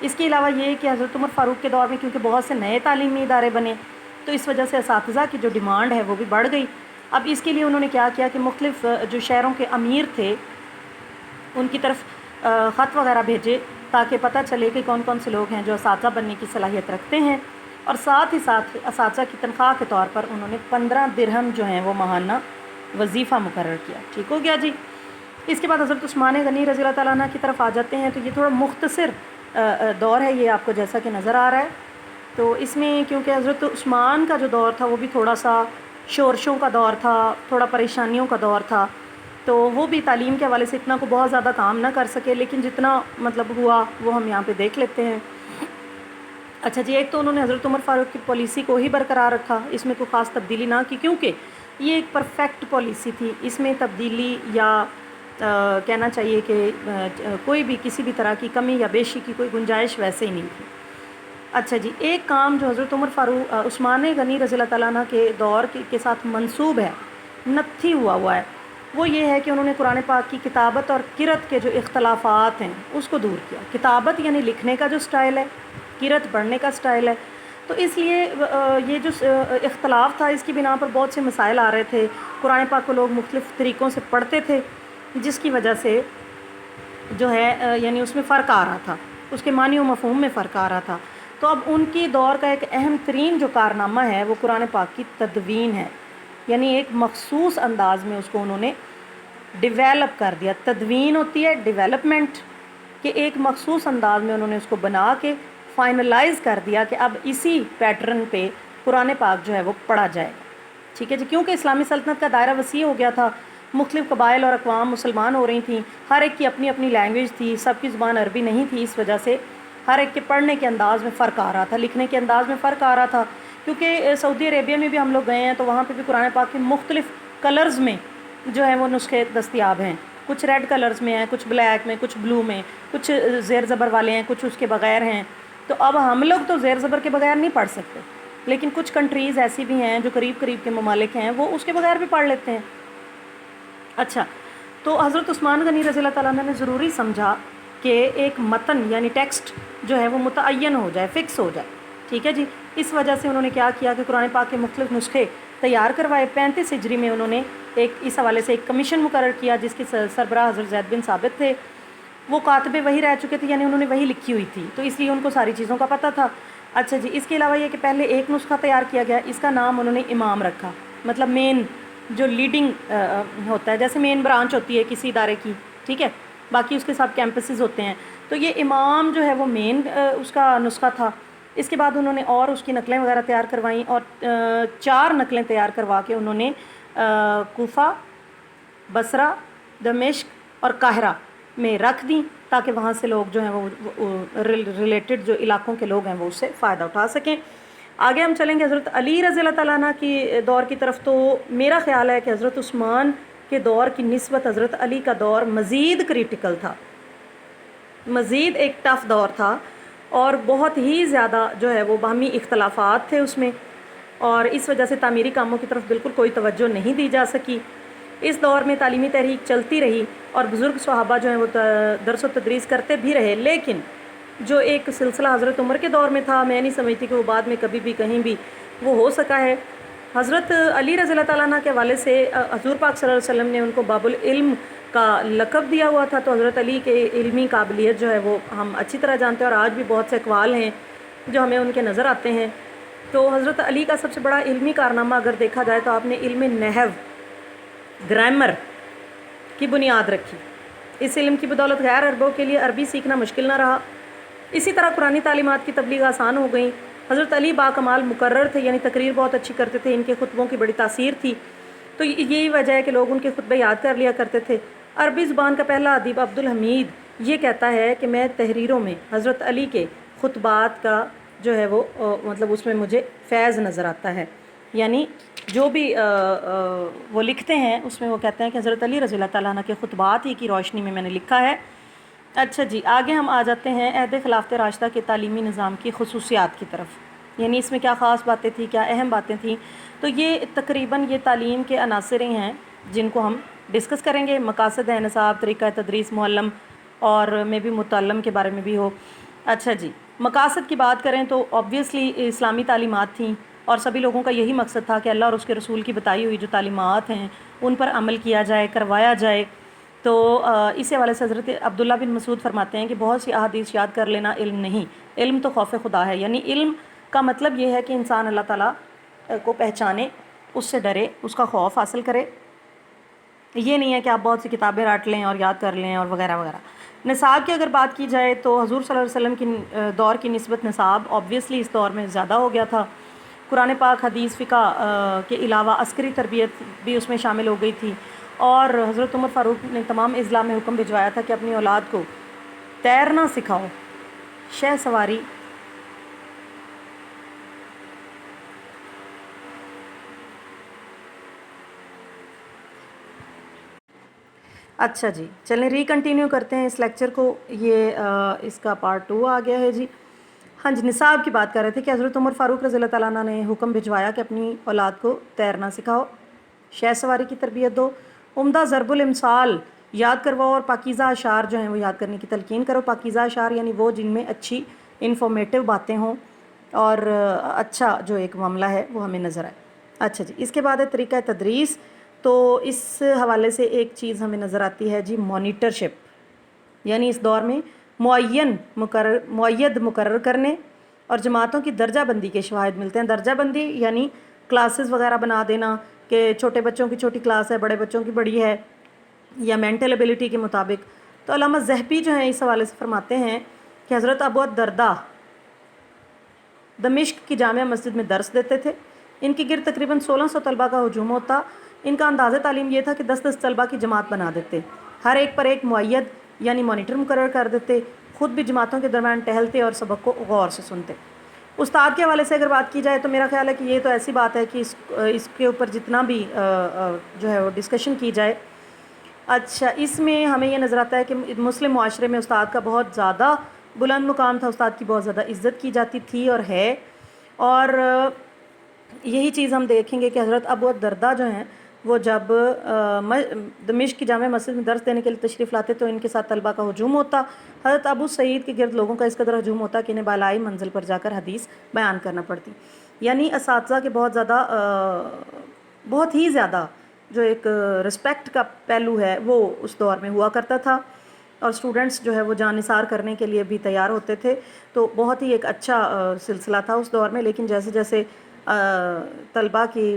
اس کے علاوہ یہ کہ حضرت عمر فاروق کے دور میں کیونکہ بہت سے نئے تعلیمی ادارے بنے تو اس وجہ سے اساتذہ کی جو ڈیمانڈ ہے وہ بھی بڑھ گئی. اب اس کے لیے انہوں نے کیا کیا کہ مختلف جو شہروں کے امیر تھے ان کی طرف خط وغیرہ بھیجے تاکہ پتہ چلے کہ کون کون سے لوگ ہیں جو اساتذہ بننے کی صلاحیت رکھتے ہیں، اور ساتھ ہی ساتھ اساتذہ کی تنخواہ کے طور پر انہوں نے 15 درہم جو ہیں وہ ماہانہ وظیفہ مقرر کیا. ٹھیک ہو گیا جی. اس کے بعد حضرت عثمان غنی رضی اللہ تعالیٰ عنہ کی طرف آ جاتے ہیں. تو یہ تھوڑا مختصر دور ہے یہ آپ کو جیسا کہ نظر آ رہا ہے. تو اس میں کیونکہ حضرت عثمان کا جو دور تھا وہ بھی تھوڑا سا شورشوں کا دور تھا، تھوڑا پریشانیوں کا دور تھا، تو وہ بھی تعلیم کے حوالے سے اتنا کو بہت زیادہ کام نہ کر سکے، لیکن جتنا مطلب ہوا وہ ہم یہاں پہ دیکھ لیتے ہیں. اچھا جی، ایک تو انہوں نے حضرت عمر فاروق کی پالیسی کو ہی برقرار رکھا، اس میں کوئی خاص تبدیلی نہ کی، کیونکہ یہ ایک پرفیکٹ پالیسی تھی، اس میں تبدیلی یا کہنا چاہیے کہ کوئی بھی کسی بھی طرح کی کمی یا بیشی کی کوئی گنجائش ویسے ہی نہیں تھی. اچھا جی، ایک کام جو حضرت عمر فاروق عثمان غنی رضی اللہ تعالیٰ عنہ کے دور کے ساتھ منسوب ہے، نتھی ہوا ہے، وہ یہ ہے کہ انہوں نے قرآن پاک کی کتابت اور قرأت کے جو اختلافات ہیں اس کو دور کیا. کتابت یعنی لکھنے کا جو سٹائل ہے، قرأت پڑھنے کا سٹائل ہے، تو اس لیے یہ جو اختلاف تھا اس کی بنا پر بہت سے مسائل آ رہے تھے. قرآن پاک کو لوگ مختلف طریقوں سے پڑھتے تھے جس کی وجہ سے جو ہے یعنی اس میں فرق آ رہا تھا، اس کے معنی و مفہوم میں فرق آ رہا تھا. تو اب ان کی دور کا ایک اہم ترین جو کارنامہ ہے وہ قرآن پاک کی تدوین ہے، یعنی ایک مخصوص انداز میں اس کو انہوں نے ڈیویلپ کر دیا. تدوین ہوتی ہے ڈیولپمنٹ، کہ ایک مخصوص انداز میں انہوں نے اس کو بنا کے فائنلائز کر دیا کہ اب اسی پیٹرن پہ قرآن پاک جو ہے وہ پڑھا جائے گا. ٹھیک ہے جی. کیونکہ اسلامی سلطنت کا دائرہ وسیع ہو گیا تھا، مختلف قبائل اور اقوام مسلمان ہو رہی تھیں، ہر ایک کی اپنی اپنی لینگویج تھی، سب کی زبان عربی نہیں تھی، اس وجہ سے ہر ایک کے پڑھنے کے انداز میں فرق آ رہا تھا، لکھنے کے انداز میں فرق آ رہا تھا. کیونکہ سعودی عربیہ میں بھی ہم لوگ گئے ہیں تو وہاں پہ بھی قرآن پاک کے مختلف کلرز میں جو ہے وہ نسخے دستیاب ہیں. کچھ ریڈ کلرز میں ہیں، کچھ بلیک میں، کچھ بلو میں، کچھ زیر زبر والے ہیں، کچھ اس کے بغیر ہیں. تو اب ہم لوگ تو زیر زبر کے بغیر نہیں پڑھ سکتے، لیکن کچھ کنٹریز ایسی بھی ہیں جو قریب قریب کے ممالک ہیں وہ اس کے بغیر بھی پڑھ لیتے ہیں. اچھا، تو حضرت عثمان غنی رضی اللہ تعالیٰ عنہ نے ضروری سمجھا کہ ایک متن یعنی ٹیکسٹ جو ہے وہ متعین ہو جائے، فکس ہو جائے. ٹھیک ہے جی. اس وجہ سے انہوں نے کیا کیا کہ قرآن پاک کے مختلف نسخے تیار کروائے. 35 ہجری میں انہوں نے اس حوالے سے ایک کمیشن مقرر کیا جس کے سربراہ حضرت زید بن ثابت تھے. وہ کاتب وحی رہ چکے تھے، یعنی انہوں نے وحی لکھی ہوئی تھی، تو اس لیے ان کو ساری چیزوں کا پتہ تھا. اچھا جی، اس کے علاوہ یہ کہ پہلے ایک نسخہ تیار کیا گیا، اس کا نام انہوں نے امام رکھا، مطلب مین جو لیڈنگ ہوتا ہے، جیسے مین برانچ ہوتی ہے کسی ادارے کی. ٹھیک ہے، باقی اس کے ساتھ کیمپسز ہوتے ہیں، تو یہ امام جو ہے وہ مین اس کا نسخہ تھا. اس کے بعد انہوں نے اور اس کی نقلیں وغیرہ تیار کروائیں، اور 4 نقلیں تیار کروا کے انہوں نے کوفہ، بصرہ، دمشق اور قاہرہ میں رکھ دیں تاکہ وہاں سے لوگ جو ہیں وہ ریلیٹڈ جو علاقوں کے لوگ ہیں وہ اس سے فائدہ اٹھا سکیں. آگے ہم چلیں گے حضرت علی رضی اللہ تعالیٰ عنہ کی دور کی طرف. تو میرا خیال ہے کہ حضرت عثمان کے دور کی نسبت حضرت علی کا دور مزید کریٹیکل تھا، مزید ایک ٹف دور تھا، اور بہت ہی زیادہ جو ہے وہ باہمی اختلافات تھے اس میں، اور اس وجہ سے تعمیری کاموں کی طرف بالکل کوئی توجہ نہیں دی جا سکی. اس دور میں تعلیمی تحریک چلتی رہی اور بزرگ صحابہ جو ہیں وہ درس و تدریس کرتے بھی رہے، لیکن جو ایک سلسلہ حضرت عمر کے دور میں تھا میں نہیں سمجھتی کہ وہ بعد میں کبھی بھی کہیں بھی وہ ہو سکا ہے. حضرت علی رضی اللہ تعالیٰ عنہ کے حوالے سے حضور پاک صلی اللہ علیہ وسلم نے ان کو باب العلم کا لقب دیا ہوا تھا، تو حضرت علی کے علمی قابلیت جو ہے وہ ہم اچھی طرح جانتے ہیں، اور آج بھی بہت سے اقوال ہیں جو ہمیں ان کے نظر آتے ہیں. تو حضرت علی کا سب سے بڑا علمی کارنامہ اگر دیکھا جائے تو آپ نے علم نحو، گرامر کی بنیاد رکھی. اس علم کی بدولت غیر عربوں کے لیے عربی سیکھنا مشکل نہ رہا. اسی طرح قرآنی تعلیمات کی تبلیغ آسان ہو گئی. حضرت علی باکمال مقرر تھے، یعنی تقریر بہت اچھی کرتے تھے، ان کے خطبوں کی بڑی تاثیر تھی، تو یہی وجہ ہے کہ لوگ ان کے خطبے یاد کر لیا کرتے تھے. عربی زبان کا پہلا ادیب عبدالحمید یہ کہتا ہے کہ میں تحریروں میں حضرت علی کے خطبات کا جو ہے وہ مطلب اس میں مجھے فیض نظر آتا ہے، یعنی جو بھی وہ لکھتے ہیں اس میں وہ کہتے ہیں کہ حضرت علی رضی اللہ تعالیٰ عنہ کے خطبات ہی کی روشنی میں نے لکھا ہے. اچھا جی، آگے ہم آ جاتے ہیں عہد خلافت راشدہ کے تعلیمی نظام کی خصوصیات کی طرف، یعنی اس میں کیا خاص باتیں تھیں، کیا اہم باتیں تھیں. تو یہ تقریباً یہ تعلیم کے عناصر ہی ہیں جن کو ہم ڈسکس کریں گے. مقاصد نصاب، طریقہ تدریس، معلم اور میں بھی متعلم کے بارے میں بھی ہو. اچھا جی، مقاصد کی بات کریں تو آبویسلی اسلامی تعلیمات تھیں اور سبھی لوگوں کا یہی مقصد تھا کہ اللہ اور اس کے رسول کی بتائی ہوئی جو تعلیمات ہیں ان پر عمل کیا جائے، کروایا جائے۔ تو اسی حوالے سے حضرت عبداللہ بن مسعود فرماتے ہیں کہ بہت سی احادیث یاد کر لینا علم نہیں، علم تو خوف خدا ہے۔ یعنی علم کا مطلب یہ ہے کہ انسان اللہ تعالیٰ کو پہچانے، اس سے ڈرے، اس کا خوف حاصل کرے۔ یہ نہیں ہے کہ آپ بہت سی کتابیں رٹ لیں اور یاد کر لیں اور وغیرہ وغیرہ۔ نصاب کی اگر بات کی جائے تو حضور صلی اللہ علیہ وسلم کی دور کی نسبت نصاب آبویسلی اس دور میں زیادہ ہو گیا تھا۔ قرآن پاک، حدیث، فقہ کے علاوہ عسکری تربیت بھی اس میں شامل ہو گئی تھی، اور حضرت عمر فاروق نے تمام اضلاع میں حکم بھجوایا تھا کہ اپنی اولاد کو تیرنا سکھاؤ، شہ سواری۔ اچھا جی، چلیں ری کنٹینیو کرتے ہیں اس لیکچر کو۔ یہ اس کا پارٹ 2 آ گیا ہے جی۔ ہاں جی، نصاب کی بات کر رہے تھے کہ حضرت عمر فاروق رضی اللہ تعالیٰ عنہ نے حکم بھجوایا کہ اپنی اولاد کو تیرنا سکھاؤ، شہ سواری کی تربیت دو، عمدہ ضرب الامثال یاد کرواؤ، اور پاکیزہ اشعار جو ہیں وہ یاد کرنے کی تلقین کرو۔ پاکیزہ اشعار یعنی وہ جن میں اچھی انفارمیٹیو باتیں ہوں اور اچھا جو ایک معاملہ ہے وہ ہمیں نظر آئے۔ اچھا جی، اس کے بعد ہے طریقہ تدریس۔ تو اس حوالے سے ایک چیز ہمیں نظر آتی ہے جی، مانیٹرشپ، یعنی اس دور میں معید مقرر کرنے اور جماعتوں کی درجہ بندی کے شواہد ملتے ہیں۔ درجہ بندی یعنی کلاسز وغیرہ بنا دینا کہ چھوٹے بچوں کی چھوٹی کلاس ہے، بڑے بچوں کی بڑی ہے، یا مینٹل ایبیلٹی کے مطابق۔ تو علامہ ذہبی جو ہیں اس حوالے سے فرماتے ہیں کہ حضرت ابو الدرداء دمشق کی جامعہ مسجد میں درس دیتے تھے، ان کے گرد تقریباً 1600 طلبہ کا ہجوم ہوتا۔ ان کا انداز تعلیم یہ تھا کہ 10 طلبہ کی جماعت بنا دیتے، ہر ایک پر ایک معید یعنی مانیٹر مقرر کر دیتے، خود بھی جماعتوں کے درمیان ٹہلتے اور سبق کو غور سے سنتے۔ استاد کے حوالے سے اگر بات کی جائے تو میرا خیال ہے کہ یہ تو ایسی بات ہے کہ اس کے اوپر جتنا بھی جو ہے وہ ڈسکشن کی جائے۔ اچھا، اس میں ہمیں یہ نظر آتا ہے کہ مسلم معاشرے میں استاد کا بہت زیادہ بلند مقام تھا، استاد کی بہت زیادہ عزت کی جاتی تھی اور ہے، اور یہی چیز ہم دیکھیں گے کہ حضرت ابو الدرداء جو ہیں وہ جب دمشق کی جامع مسجد میں درس دینے کے لیے تشریف لاتے تو ان کے ساتھ طلبہ کا ہجوم ہوتا۔ حضرت ابو سعید کے گرد لوگوں کا اس قدر ہجوم ہوتا کہ انہیں بالائی منزل پر جا کر حدیث بیان کرنا پڑتی۔ یعنی اساتذہ کے بہت ہی زیادہ جو ایک رسپیکٹ کا پہلو ہے وہ اس دور میں ہوا کرتا تھا، اور اسٹوڈنٹس جو ہے وہ جان نثار کرنے کے لیے بھی تیار ہوتے تھے۔ تو بہت ہی ایک اچھا سلسلہ تھا اس دور میں، لیکن جیسے جیسے طلبہ کی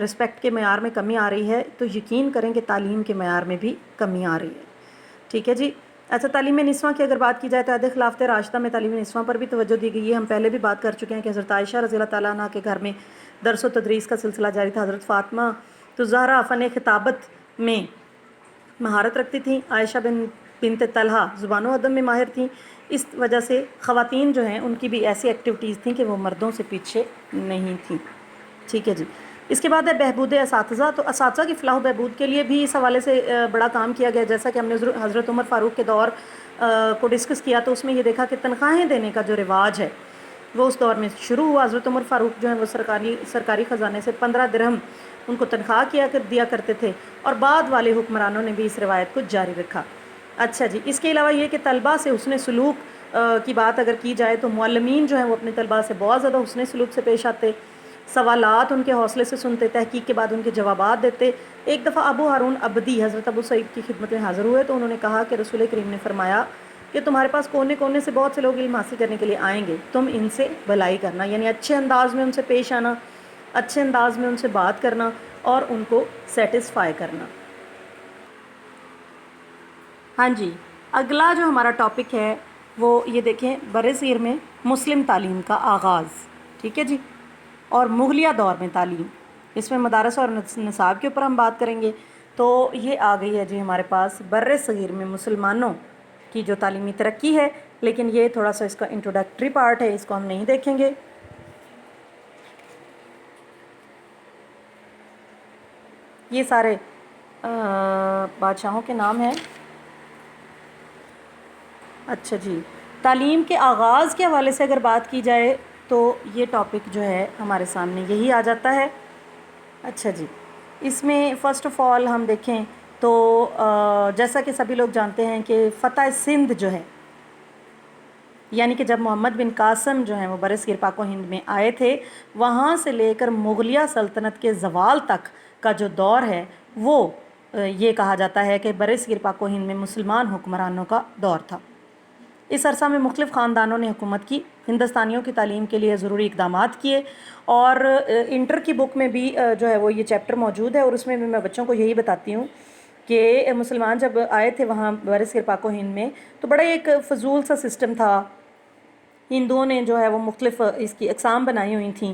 رسپیکٹ کے معیار میں کمی آ رہی ہے تو یقین کریں کہ تعلیم کے معیار میں بھی کمی آ رہی ہے۔ ٹھیک ہے جی۔ اچھا، تعلیم نسواں کی اگر بات کی جائے تو عہد خلافت راشدہ میں تعلیم نسواں پر بھی توجہ دی گئی ہے۔ ہم پہلے بھی بات کر چکے ہیں کہ حضرت عائشہ رضی اللہ تعالیٰ عنہ کے گھر میں درس و تدریس کا سلسلہ جاری تھا۔ حضرت فاطمہ تو زہرا فن خطابت میں مہارت رکھتی تھیں، عائشہ بنت طلحہ زبان و ادب میں ماہر تھیں۔ اس وجہ سے خواتین جو ہیں ان کی بھی ایسی ایکٹیویٹیز تھیں کہ وہ مردوں سے پیچھے نہیں تھیں۔ ٹھیک ہے جی۔ اس کے بعد ہے بہبود اساتذہ۔ تو اساتذہ کی فلاح و بہبود کے لیے بھی اس حوالے سے بڑا کام کیا گیا، جیسا کہ ہم نے حضرت عمر فاروق کے دور کو ڈسکس کیا تو اس میں یہ دیکھا کہ تنخواہیں دینے کا جو رواج ہے وہ اس دور میں شروع ہوا۔ حضرت عمر فاروق جو ہیں وہ سرکاری خزانے سے 15 درہم ان کو تنخواہ دیا کرتے تھے، اور بعد والے حکمرانوں نے بھی اس روایت کو جاری رکھا۔ اچھا جی، اس کے علاوہ یہ کہ طلبہ سے حسن سلوک کی بات اگر کی جائے تو معلمین جو ہیں وہ اپنے طلبہ سے بہت زیادہ حسن سلوک سے پیش آتے، سوالات ان کے حوصلے سے سنتے، تحقیق کے بعد ان کے جوابات دیتے۔ ایک دفعہ ابو ہارون عبدی حضرت ابو سعید کی خدمت میں حاضر ہوئے تو انہوں نے کہا کہ رسول کریم نے فرمایا کہ تمہارے پاس کونے کونے سے بہت سے لوگ علم حاصل کرنے کے لیے آئیں گے، تم ان سے بھلائی کرنا، یعنی اچھے انداز میں ان سے پیش آنا، اچھے انداز میں ان سے بات کرنا اور ان کو سیٹسفائی کرنا۔ ہاں جی، اگلا جو ہمارا ٹاپک ہے وہ یہ دیکھیں، برصغیر میں مسلم تعلیم کا آغاز۔ ٹھیک ہے جی، اور مغلیہ دور میں تعلیم، اس میں مدارس اور نصاب کے اوپر ہم بات کریں گے۔ تو یہ آ گئی ہے جی ہمارے پاس برصغیر میں مسلمانوں کی جو تعلیمی ترقی ہے، لیکن یہ تھوڑا سا اس کا انٹروڈکٹری پارٹ ہے، اس کو ہم نہیں دیکھیں گے۔ یہ سارے بادشاہوں کے نام ہیں۔ اچھا جی، تعلیم کے آغاز کے حوالے سے اگر بات کی جائے تو یہ ٹاپک جو ہے ہمارے سامنے یہی آ جاتا ہے۔ اچھا جی، اس میں فرسٹ آف آل ہم دیکھیں تو جیسا کہ سبھی لوگ جانتے ہیں کہ فتح سندھ جو ہے یعنی کہ جب محمد بن قاسم جو ہیں وہ برصغیر پاک و ہند میں آئے تھے، وہاں سے لے کر مغلیہ سلطنت کے زوال تک کا جو دور ہے وہ یہ کہا جاتا ہے کہ برصغیر پاک و ہند میں مسلمان حکمرانوں کا دور تھا۔ اس عرصہ میں مختلف خاندانوں نے حکومت کی، ہندوستانیوں کی تعلیم کے لیے ضروری اقدامات کیے، اور انٹر کی بک میں بھی جو ہے وہ یہ چیپٹر موجود ہے، اور اس میں بھی میں بچوں کو یہی بتاتی ہوں کہ مسلمان جب آئے تھے وہاں برصغیر پاک و ہند میں تو بڑا ایک فضول سا سسٹم تھا۔ ہندوؤں نے جو ہے وہ مختلف اس کی اقسام بنائی ہوئی تھیں،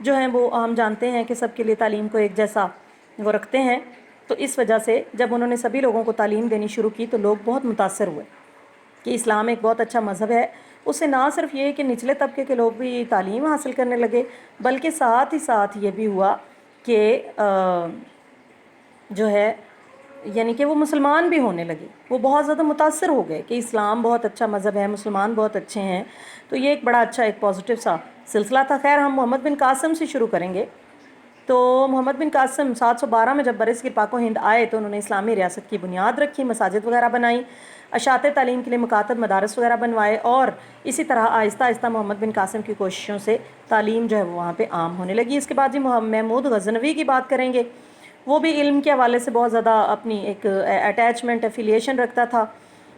جو ہیں وہ ہم جانتے ہیں کہ سب کے لیے تعلیم کو ایک جیسا وہ رکھتے ہیں۔ تو اس وجہ سے جب انہوں نے سبھی لوگوں کو تعلیم دینی شروع کی تو لوگ بہت متاثر ہوئے کہ اسلام ایک بہت اچھا مذہب ہے۔ اس سے نہ صرف یہ کہ نچلے طبقے کے لوگ بھی تعلیم حاصل کرنے لگے، بلکہ ساتھ ہی ساتھ یہ بھی ہوا کہ جو ہے یعنی کہ وہ مسلمان بھی ہونے لگے، وہ بہت زیادہ متاثر ہو گئے کہ اسلام بہت اچھا مذہب ہے، مسلمان بہت اچھے ہیں۔ تو یہ ایک بڑا اچھا ایک پازیٹیو سا سلسلہ تھا۔ خیر ہم محمد بن قاسم سے شروع کریں گے۔ تو محمد بن قاسم 712 میں جب برصغیر پاک و ہند آئے تو انہوں نے اسلامی ریاست کی بنیاد رکھی، مساجد وغیرہ بنائیں، اشاعت تعلیم کے لیے مکاتب مدارس وغیرہ بنوائے، اور اسی طرح آہستہ آہستہ محمد بن قاسم کی کوششوں سے تعلیم جو ہے وہ وہاں پہ عام ہونے لگی۔ اس کے بعد جی محمود غزنوی کی بات کریں گے۔ وہ بھی علم کے حوالے سے بہت زیادہ اپنی ایک اٹیچمنٹ ایفیلیشن رکھتا تھا،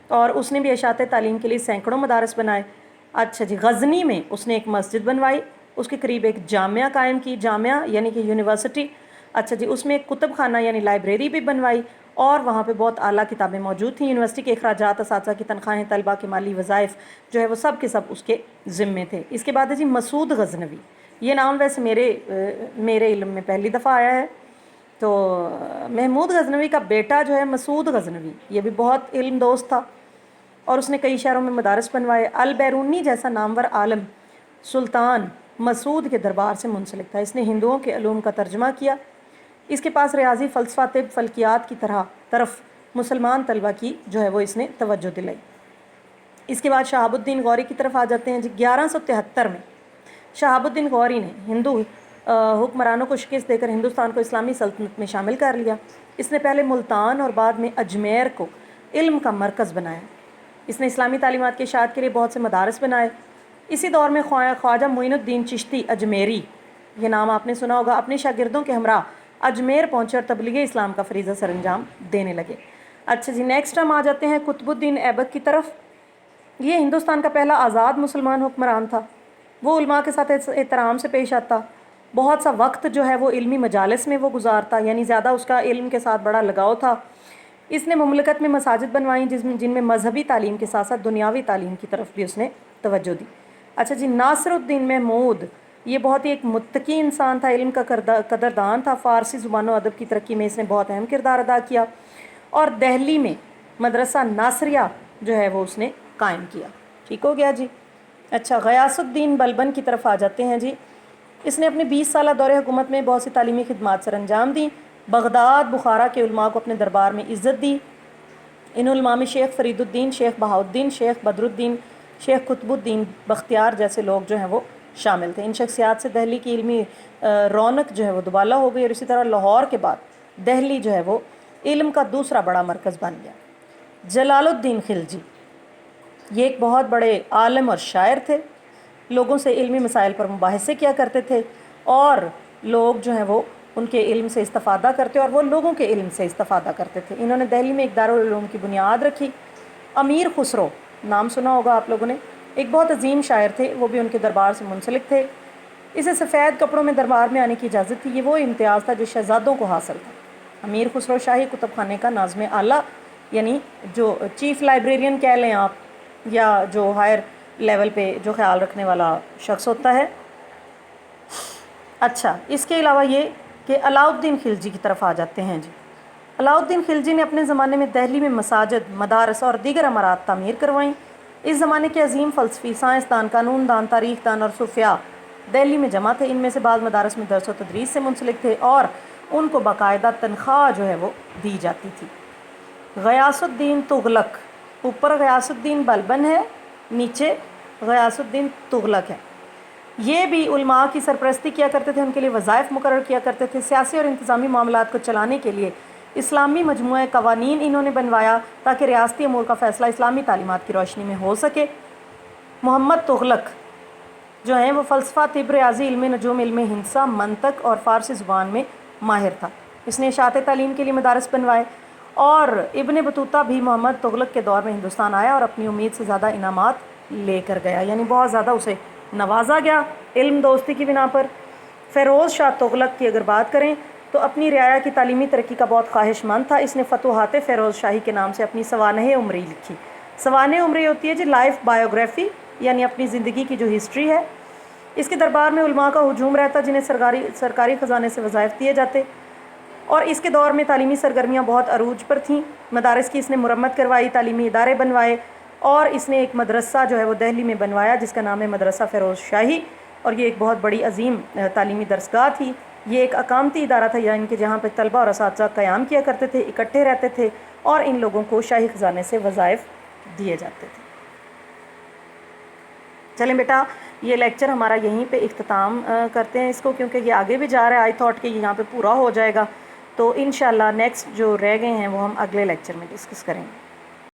اور اس نے بھی اشاعت تعلیم کے لیے سینکڑوں مدارس بنائے۔ اچھا جی، غزنی میں اس نے ایک مسجد بنوائی، اس کے قریب ایک جامعہ قائم کی، جامعہ یعنی کہ یونیورسٹی۔ اچھا جی، اس میں ایک کتب خانہ یعنی لائبریری بھی بنوائی، اور وہاں پہ بہت اعلیٰ کتابیں موجود تھیں۔ یونیورسٹی کے اخراجات، اساتذہ کی تنخواہیں، طلباء کے مالی وظائف جو ہے وہ سب کے سب اس کے ذمے تھے۔ اس کے بعد ہے جی مسعود غزنوی۔ یہ نام ویسے میرے علم میں پہلی دفعہ آیا ہے۔ تو محمود غزنوی کا بیٹا جو ہے مسعود غزنوی، یہ بھی بہت علم دوست تھا، اور اس نے کئی شہروں میں مدارس بنوائے۔ البیرونی جیسا نامور عالم سلطان مسعود کے دربار سے منسلک تھا۔ اس نے ہندوؤں کے علوم کا ترجمہ کیا۔ اس کے پاس ریاضی، فلسفہ، طب، فلکیات کی طرف مسلمان طلبہ کی جو ہے وہ اس نے توجہ دلائی۔ اس کے بعد شہاب الدین غوری کی طرف آ جاتے ہیں جی۔ 1173 میں شہاب الدین غوری نے ہندو حکمرانوں کو شکست دے کر ہندوستان کو اسلامی سلطنت میں شامل کر لیا۔ اس نے پہلے ملتان اور بعد میں اجمیر کو علم کا مرکز بنایا۔ اس نے اسلامی تعلیمات کی اشاعت کے لیے بہت سے مدارس بنائے۔ اسی دور میں خواجہ معین الدین چشتی اجمیری، یہ نام آپ نے سنا ہوگا، اپنے شاگردوں کے ہمراہ اجمیر پہنچے اور تبلیغ اسلام کا فریضہ سر انجام دینے لگے۔ اچھا جی، نیکسٹ ہم آ جاتے ہیں قطب الدین ایبک کی طرف۔ یہ ہندوستان کا پہلا آزاد مسلمان حکمران تھا۔ وہ علماء کے ساتھ احترام سے پیش آتا، بہت سا وقت جو ہے وہ علمی مجالس میں وہ گزارتا، یعنی زیادہ اس کا علم کے ساتھ بڑا لگاؤ تھا۔ اس نے مملکت میں مساجد بنوائیں جن میں مذہبی تعلیم کے ساتھ ساتھ دنیاوی تعلیم کی طرف بھی اس نے توجہ دی۔ اچھا جی، ناصر الدین محمود، یہ بہت ہی ایک متقی انسان تھا، علم کا قدردان تھا۔ فارسی زبان و ادب کی ترقی میں اس نے بہت اہم کردار ادا کیا، اور دہلی میں مدرسہ ناصریہ جو ہے وہ اس نے قائم کیا۔ ٹھیک ہو گیا جی۔ اچھا، غیاث الدین بلبن کی طرف آ جاتے ہیں جی۔ اس نے اپنے 20 سالہ دور حکومت میں بہت سی تعلیمی خدمات سر انجام دیں۔ بغداد، بخارا کے علماء کو اپنے دربار میں عزت دی۔ ان علماء میں شیخ فرید الدین، شیخ بہاؤالدین، شیخ بدر الدین، شیخ قطب الدین بختیار جیسے لوگ جو ہیں وہ شامل تھے۔ ان شخصیات سے دہلی کی علمی رونق جو ہے وہ دوبالا ہو گئی، اور اسی طرح لاہور کے بعد دہلی جو ہے وہ علم کا دوسرا بڑا مرکز بن گیا۔ جلال الدین خلجی، یہ ایک بہت بڑے عالم اور شاعر تھے، لوگوں سے علمی مسائل پر مباحثے کیا کرتے تھے، اور لوگ جو ہیں وہ ان کے علم سے استفادہ کرتے اور وہ لوگوں کے علم سے استفادہ کرتے تھے۔ انہوں نے دہلی میں ایک دارالعلوم کی بنیاد رکھی۔ امیر خسرو، نام سنا ہوگا آپ لوگوں نے، ایک بہت عظیم شاعر تھے، وہ بھی ان کے دربار سے منسلک تھے۔ اسے سفید کپڑوں میں دربار میں آنے کی اجازت تھی، یہ وہ امتیاز تھا جو شہزادوں کو حاصل تھا۔ امیر خسرو شاہی کتب خانے کا ناظم اعلیٰ، یعنی جو چیف لائبریرین کہہ لیں آپ، یا جو ہائر لیول پہ جو خیال رکھنے والا شخص ہوتا ہے۔ اچھا، اس کے علاوہ یہ کہ علاؤ الدین خلجی کی طرف آ جاتے ہیں جی۔ علاؤ الدین خلجی نے اپنے زمانے میں دہلی میں مساجد، مدارس اور دیگر عمارات تعمیر کروائیں۔ اس زمانے کے عظیم فلسفی، سائنسدان، قانون دان، تاریخ دان اور صوفیاء دہلی میں جمع تھے۔ ان میں سے بعض مدارس میں درس و تدریس سے منسلک تھے، اور ان کو باقاعدہ تنخواہ جو ہے وہ دی جاتی تھی۔ غیاث الدین تغلق، اوپر غیاث الدین بلبن ہے، نیچے غیاث الدین تغلق ہے۔ یہ بھی علماء کی سرپرستی کیا کرتے تھے، ان کے لیے وظائف مقرر کیا کرتے تھے۔ سیاسی اور انتظامی معاملات کو چلانے کے لیے اسلامی مجموعہ قوانین انہوں نے بنوایا تاکہ ریاستی امور کا فیصلہ اسلامی تعلیمات کی روشنی میں ہو سکے۔ محمد تغلق جو ہیں وہ فلسفہ، طب، ریاضی، علم نجوم، علم ہندسہ، منطق اور فارسی زبان میں ماہر تھا۔ اس نے اشاعت تعلیم کے لیے مدارس بنوائے، اور ابن بطوطہ بھی محمد تغلق کے دور میں ہندوستان آیا اور اپنی امید سے زیادہ انعامات لے کر گیا، یعنی بہت زیادہ اسے نوازا گیا علم دوستی کی بنا پر۔ فیروز شاہ تغلق کی اگر بات کریں تو اپنی رعایا کی تعلیمی ترقی کا بہت خواہش مند تھا۔ اس نے فتوحات فیروز شاہی کے نام سے اپنی سوانح عمری لکھی۔ سوانح عمری ہوتی ہے جی لائف بایوگرافی، یعنی اپنی زندگی کی جو ہسٹری ہے۔ اس کے دربار میں علماء کا ہجوم رہتا جنہیں سرکاری خزانے سے وظائف دیے جاتے، اور اس کے دور میں تعلیمی سرگرمیاں بہت عروج پر تھیں۔ مدارس کی اس نے مرمت کروائی، تعلیمی ادارے بنوائے، اور اس نے ایک مدرسہ جو ہے وہ دہلی میں بنوایا جس کا نام ہے مدرسہ فیروز شاہی، اور یہ ایک بہت بڑی عظیم تعلیمی درسگاہ تھی۔ یہ ایک اقامتی ادارہ تھا، یعنی کہ جہاں پہ طلبہ اور اساتذہ قیام کیا کرتے تھے، اکٹھے رہتے تھے، اور ان لوگوں کو شاہی خزانے سے وظائف دیے جاتے تھے۔ چلیں بیٹا، یہ لیکچر ہمارا یہیں پہ اختتام کرتے ہیں اس کو، کیونکہ یہ آگے بھی جا رہا ہے۔ آئی تھاٹ کہ یہاں پہ پورا ہو جائے گا، تو انشاءاللہ نیکسٹ جو رہ گئے ہیں وہ ہم اگلے لیکچر میں ڈسکس کریں گے۔